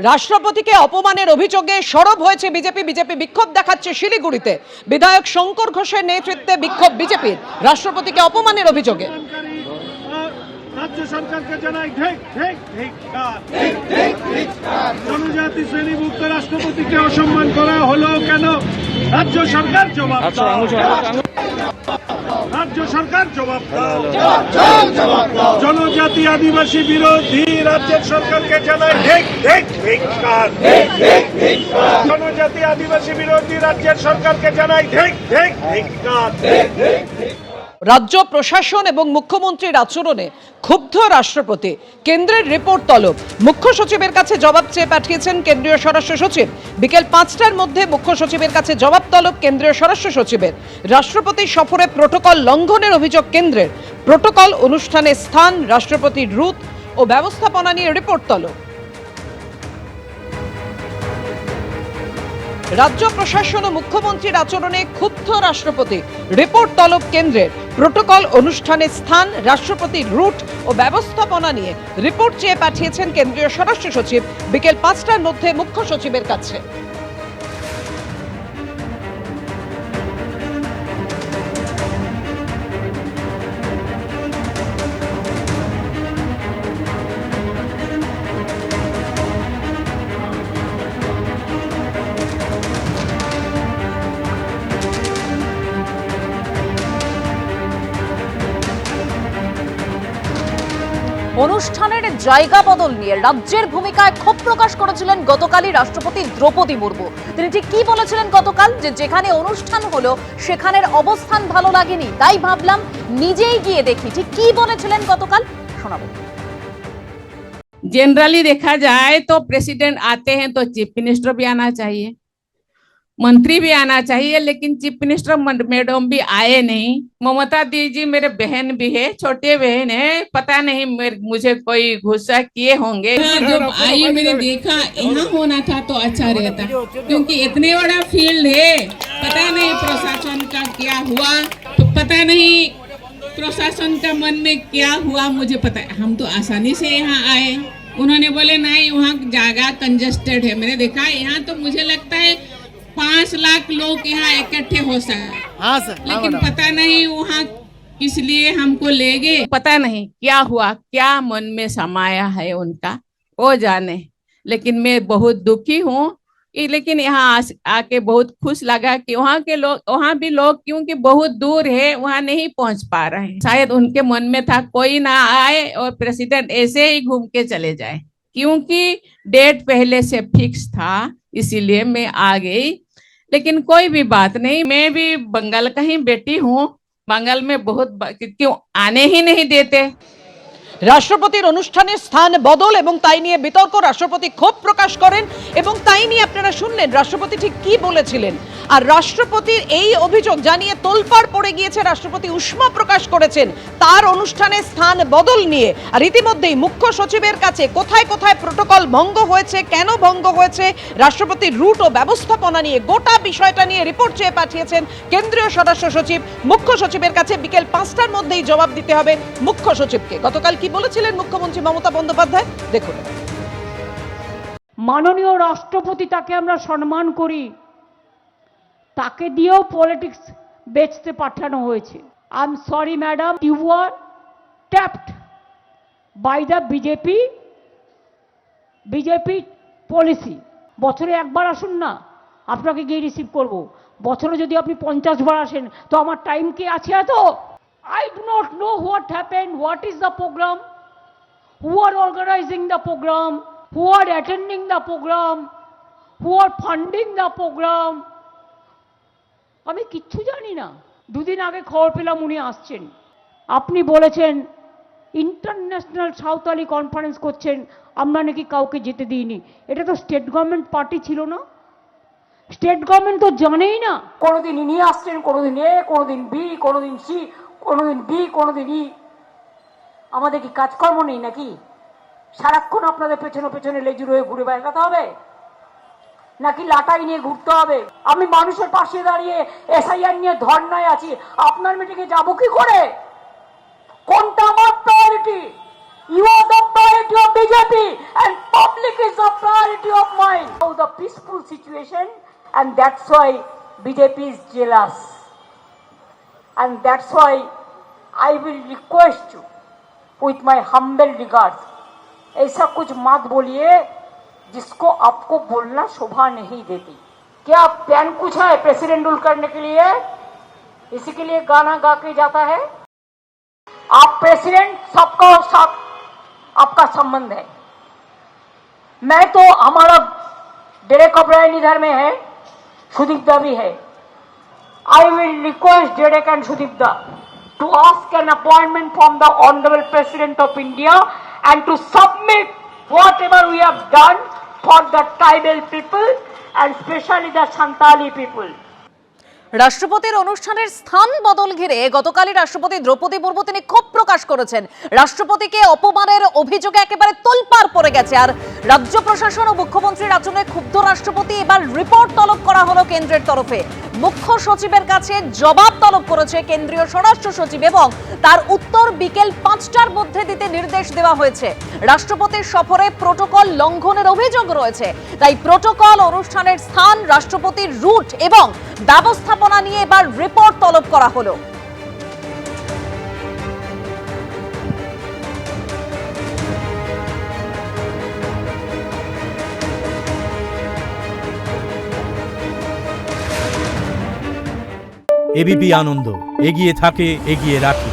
রাষ্ট্রপতিকে অপমানের অভিযোগে সরব হয়েছে বিজেপি। বিক্ষোভ দেখাচ্ছে শিলিগুড়িতে। বিধায়ক শঙ্কর ঘোষের নেতৃত্বে বিক্ষোভ বিজেপির রাষ্ট্রপতিকে অপমানের অভিযোগে। রাজ্য সরকারকে জানাই জনজাতি শ্রেণীভুক্ত রাষ্ট্রপতিকে অসম্মান করা হলো কেন? রাজ্য সরকার জবাব দাও। রাজ্য সরকার জবাব দাও। জনজাতি আদিবাসী বিরোধী রাজ্যের সরকারকে জানাই জনজাতি আদিবাসী বিরোধী রাজ্যের সরকারকে জানাই রাজ্য প্রশাসন এবং মুখ্যমন্ত্রীর আচরণে ক্ষুব্ধ রাষ্ট্রপতি। কেন্দ্রের রিপোর্ট তলব। মুখ্য সচিবের কাছে জবাব চেয়ে পাঠিয়েছেন কেন্দ্রীয় স্বরাষ্ট্র সচিব। বিকেল 5টার মধ্যে মুখ্য সচিবের কাছে জবাব তলব কেন্দ্রীয় স্বরাষ্ট্র সচিবের। রাষ্ট্রপতি সফরে প্রোটোকল লঙ্ঘনের অভিযোগ কেন্দ্রের। প্রোটোকল অনুষ্ঠানের স্থান, রাষ্ট্রপতির রুট ও ব্যবস্থাপনা নিয়ে রিপোর্ট তলব। রাজ্য প্রশাসন ও মুখ্যমন্ত্রীর আচরণে ক্ষুব্ধ রাষ্ট্রপতি। রিপোর্ট তলব কেন্দ্রের। প্রোটোকল অনুষ্ঠানের স্থান, রাষ্ট্রপতির রুট ও ব্যবস্থাপনা নিয়ে রিপোর্ট চেয়ে পাঠিয়েছেন কেন্দ্রীয় স্বরাষ্ট্র সচিব। বিকেল 5টার মধ্যে মুখ্য সচিবের কাছে। অনুষ্ঠানের জায়গা বদল নিয়ে রাজ্যের ভূমিকায় ক্ষোভ প্রকাশ করেছিলেন গতকালই রাষ্ট্রপতি দ্রৌপদী মুর্মু। তিনি ঠিক কি বলেছিলেন গতকাল? যে যেখানে অনুষ্ঠান হলো সেখানের অবস্থান ভালো লাগেনি, তাই ভাবলাম নিজেই গিয়ে দেখি। ঠিক কি বলেছিলেন গতকাল শোনাবো। जनरली देखा जाए तो प्रेसिडेंट आते हैं तो चीफ मिनिस्टर भी आना चाहिए, मंत्री भी आना चाहिए, लेकिन चीफ मिनिस्टर मैडम भी आए नहीं। ममता दीदी मेरे बहन भी है, छोटे बहन है, पता नहीं मुझे कोई गुस्सा किए होंगे। जब आई मैंने देखा यहाँ होना था तो अच्छा रहता, क्योंकि इतने बड़ा फील्ड है, पता नहीं प्रशासन का क्या हुआ, तो पता नहीं प्रशासन का मन में क्या हुआ, मुझे पता है। हम तो आसानी से यहाँ आए, उन्होंने बोले नहीं वहाँ जगह कंजेस्टेड है। मैंने देखा यहाँ तो मुझे लगता है 5 लाख लोग यहाँ इकट्ठे हो सकते, हाँ सर, लेकिन पता नहीं वहाँ किस लिए हमको ले गए, पता नहीं क्या हुआ, क्या मन में समाया है उनका, वो जाने। लेकिन मैं बहुत दुखी हूँ। लेकिन यहाँ आके बहुत खुश लगा कि वहाँ के लोग, वहाँ भी लोग क्योंकि बहुत दूर है वहाँ नहीं पहुँच पा रहे हैं। शायद उनके मन में था कोई ना आए और प्रेसिडेंट ऐसे ही घूम के चले जाए, क्योंकि डेट पहले से फिक्स था, इसीलिए मैं आ गई। लेकिन कोई भी बात नहीं, मैं भी बंगाल का ही बेटी हूँ। बंगाल में बहुत क्यों आने ही नहीं देते। রাষ্ট্রপতির অনুষ্ঠানের স্থান বদল এবং তাই নিয়ে বিতর্ক। রাষ্ট্রপতি ক্ষোভ প্রকাশ করেন এবং তাই নিয়ে আপনারা শুনলেন রাষ্ট্রপতি ঠিক কি বলেছিলেন। আর রাষ্ট্রপতির এই অভিযোগ জানিয়ে তোলপাড় পড়ে গিয়েছে। রাষ্ট্রপতি উষ্মা প্রকাশ করেছেন তার অনুষ্ঠানের স্থান বদল নিয়ে। আর ইতিমধ্যেই মুখ্য সচিবের কাছে কোথায় কোথায় প্রোটোকল ভঙ্গ হয়েছে, কেন ভঙ্গ হয়েছে, রাষ্ট্রপতির রুট ও ব্যবস্থাপনা নিয়ে গোটা বিষয়টা নিয়ে রিপোর্ট চেয়ে পাঠিয়েছেন কেন্দ্রীয় স্বরাষ্ট্র সচিব। মুখ্য সচিবের কাছে বিকেল 5টার মধ্যেই জবাব দিতে হবে মুখ্য সচিবকে। গতকাল কি বলেছিলেন মুখ্যমন্ত্রী মমতা বন্দ্যোপাধ্যায় দেখুন। মাননীয় রাষ্ট্রপতি, তাকে আমরা সম্মান করি, তাকে দিয়েও পলিটিক্স বেচতে পাঠানো হয়েছে। I am sorry madam, you are tapped by the BJP policy. বছরে একবার আসুন না, আপনাকে গিয়ে রিসিভ করব। বছরে যদি আপনি 50 বার আসেন তো আমার টাইম কি আছে এত? I do not know what happened, what is the program, who are organizing the program, who are attending the program, who are funding the program. আমি কিচ্ছু জানি না। দুদিন আগে খবর পেলাম উনি আসছেন। আপনি বলেছেন ইন্টারন্যাশনাল সাঁওতালি কনফারেন্স করছেন, আমরা নাকি কাউকে যেতে দিইনি। এটা তো স্টেট গভর্নমেন্ট পার্টি ছিল না? স্টেট গভর্নমেন্ট তো জানেই না। কোনোদিন ইনি আসছেন, কোনোদিন এ, কোনোদিন বি, কোনোদিন সি, কোনোদিন বি, কোনোদিন ই। আমাদের কি কাজকর্ম নেই নাকি? সারাক্ষণ আপনাদের পেছনে পেছনে লেজুর হয়ে ঘুরে বেড়াতে হবে নাকি লাটাই নিয়ে ঘুরতে হবে? আমি মানুষের পাশে দাঁড়িয়ে এসআইআর নিয়ে ধর্নায় আছি, আপনার মিটিংয়ে যাবো কি করে? কোনটা আমার priority? You are the priority of BJP and public is the priority of mine. Now the peaceful situation, and that's why BJP is jealous. And that's why I will request you with my humble regards, ऐसा कुछ मत बोलिए जिसको आपको बोलना शोभा नहीं देती। क्या प्लान कुछ है प्रेसिडेंट रूल करने के लिए? इसी के लिए गाना गा के जाता है? आप प्रेसिडेंट, सबका साथ आपका संबंध है। मैं तो, हमारा डेरेक ओब्रायन इधर में है, सुदीप्ता भी है। I will request Derek and Sudipta to ask an appointment from the Honorable President of India and to submit whatever we have done for the tribal people and especially the Santali people. রাষ্ট্রপতির অনুষ্ঠানের স্থান বদল ঘিরে গতকালই রাষ্ট্রপতি দ্রৌপদী মুর্মু তিনি ক্ষোভ প্রকাশ করেছেন। রাষ্ট্রপতিকে অপমানের অভিযোগে একেবারে তোলপাড় পড়ে গেছে। আর রাজ্য প্রশাসন ও মুখ্যমন্ত্রীর আচরণে ক্ষুব্ধ রাষ্ট্রপতি এবার রিপোর্ট তলব করা হলো কেন্দ্রের তরফে। মুখ্য সচিবের কাছে জবাব তলব করেছে কেন্দ্রীয় স্বরাষ্ট্র সচিব এবং তার উত্তর বিকেল 5টার মধ্যে দিতে নির্দেশ দেওয়া হয়েছে। রাষ্ট্রপতির সফরে প্রোটোকল লঙ্ঘনের অভিযোগ রয়েছে, তাই প্রোটোকল, অনুষ্ঠানের স্থান, রাষ্ট্রপতির রুট এবং ব্যবস্থাপনা নিয়ে এবার রিপোর্ট তলব করা হলো। এবিপি আনন্দ, এগিয়ে থাকে, এগিয়ে রাখে।